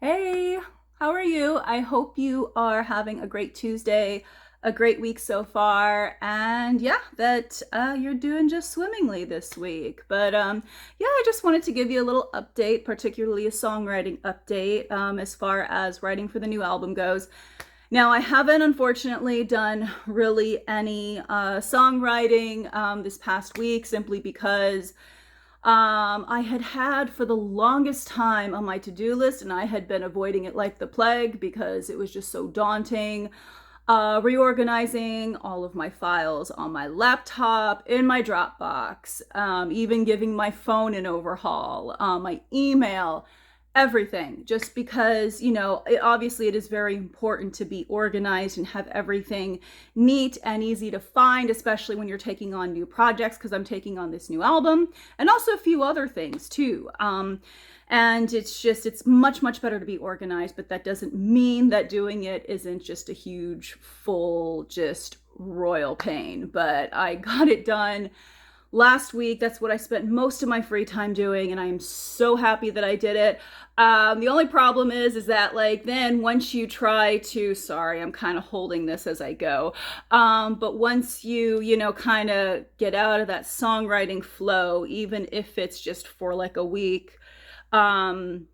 Hey, how are you? I hope you are having a great Tuesday, a great week so far, and yeah, that you're doing just swimmingly this week. Yeah, I just wanted to give you a little update, particularly a songwriting update, as far as writing for the new album goes. Now, I haven't unfortunately done really any songwriting this past week simply because I had for the longest time on my to-do list, and I had been avoiding it like the plague because it was just so daunting. Reorganizing all of my files on my laptop, in my Dropbox, even giving my phone an overhaul, my email, everything, just because, obviously it is very important to be organized and have everything neat and easy to find, especially when you're taking on new projects, because I'm taking on this new album and also a few other things too. And it's much better to be organized, but that doesn't mean that doing it isn't just a huge, full, just royal pain. But I got it done last week. That's what I spent most of my free time doing, and I am so happy that I did it. The only problem is that then once you try to, sorry, I'm kind of holding this as I go, but once you kind of get out of that songwriting flow, even if it's just for like a week, um,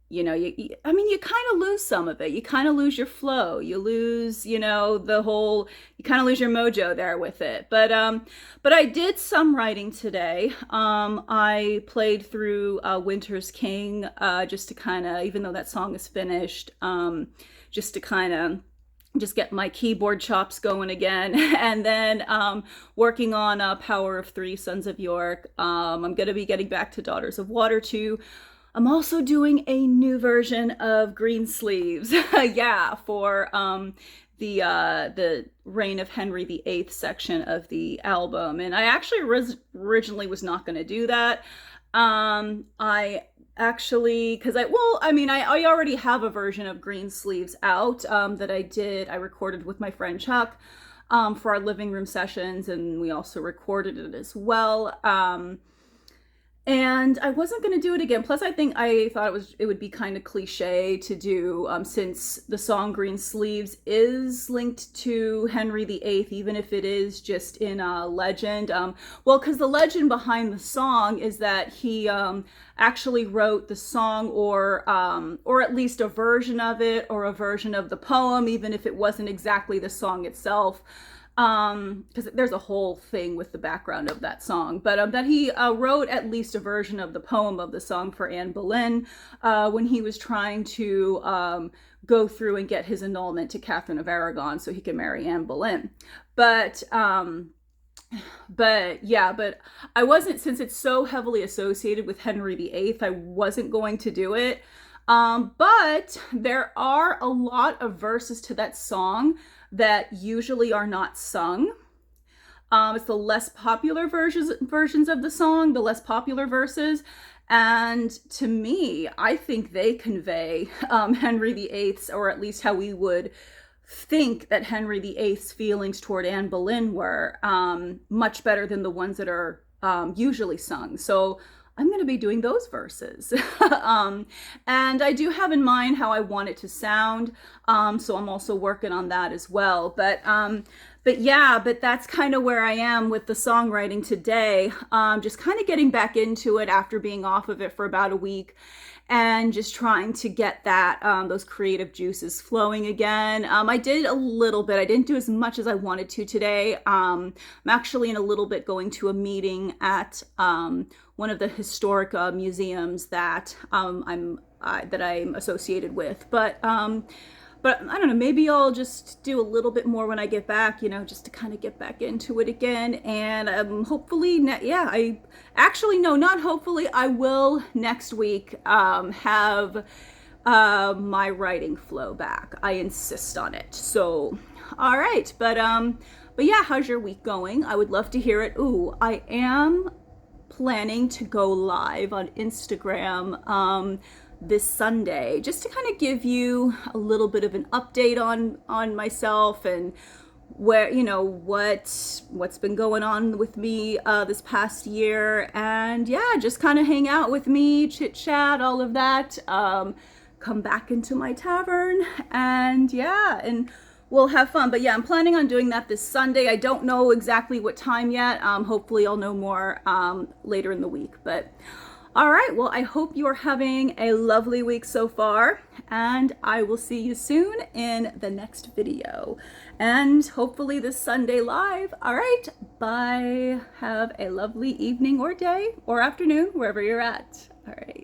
you kind of lose some of it. You kind of lose your flow. You lose, you kind of lose your mojo there with it. But I did some writing today. I played through Winter's King, just to kind of, even though that song is finished, just to kind of just get my keyboard chops going again. And then working on Power of Three, Sons of York. I'm going to be getting back to Daughters of Water too. I'm also doing a new version of Green Sleeves, yeah, for the Reign of Henry VIII section of the album. And I actually originally was not going to do that. I actually, because I already have a version of Green Sleeves out that I recorded with my friend Chuck for our living room sessions, and we also recorded it as well. And I wasn't going to do it again. Plus, I thought it would be kind of cliche to do, since the song Green Sleeves is linked to Henry VIII, even if it is just in a legend. Well, because the legend behind the song is that he actually wrote the song, or at least a version of it, or a version of the poem, even if it wasn't exactly the song itself. Because there's a whole thing with the background of that song, but that he wrote at least a version of the poem of the song for Anne Boleyn when he was trying to go through and get his annulment to Catherine of Aragon so he could marry Anne Boleyn. But I wasn't, since it's so heavily associated with Henry VIII, I wasn't going to do it. But there are a lot of verses to that song that usually are not sung. It's the less popular versions of the song, the less popular verses. And to me, I think they convey Henry VIII's, or at least how we would think that Henry VIII's feelings toward Anne Boleyn were, much better than the ones that are usually sung. So I'm going to be doing those verses. And I do have in mind how I want it to sound. So I'm also working on that as well. But that's kind of where I am with the songwriting today. Just kind of getting back into it after being off of it for about a week, and just trying to get that those creative juices flowing again. I did a little bit. I didn't do as much as I wanted to today. I'm actually in a little bit going to a meeting at one of the historic museums that I'm associated with. But I don't know, maybe I'll just do a little bit more when I get back, just to kind of get back into it again. And hopefully, not hopefully, I will next week have my writing flow back. I insist on it. So, all right. But yeah, how's your week going? I would love to hear it. Ooh, I am planning to go live on Instagram this Sunday, just to kind of give you a little bit of an update on myself and where, what's been going on with me this past year. And yeah, just kind of hang out with me, chit chat, all of that. come back into my tavern, and yeah, and we'll have fun. But yeah, I'm planning on doing that this Sunday. I don't know exactly what time yet. Hopefully I'll know more later in the week. But all right, well, I hope you are having a lovely week so far, and I will see you soon in the next video, and hopefully this Sunday live. All right, bye. Have a lovely evening or day or afternoon, wherever you're at. All right.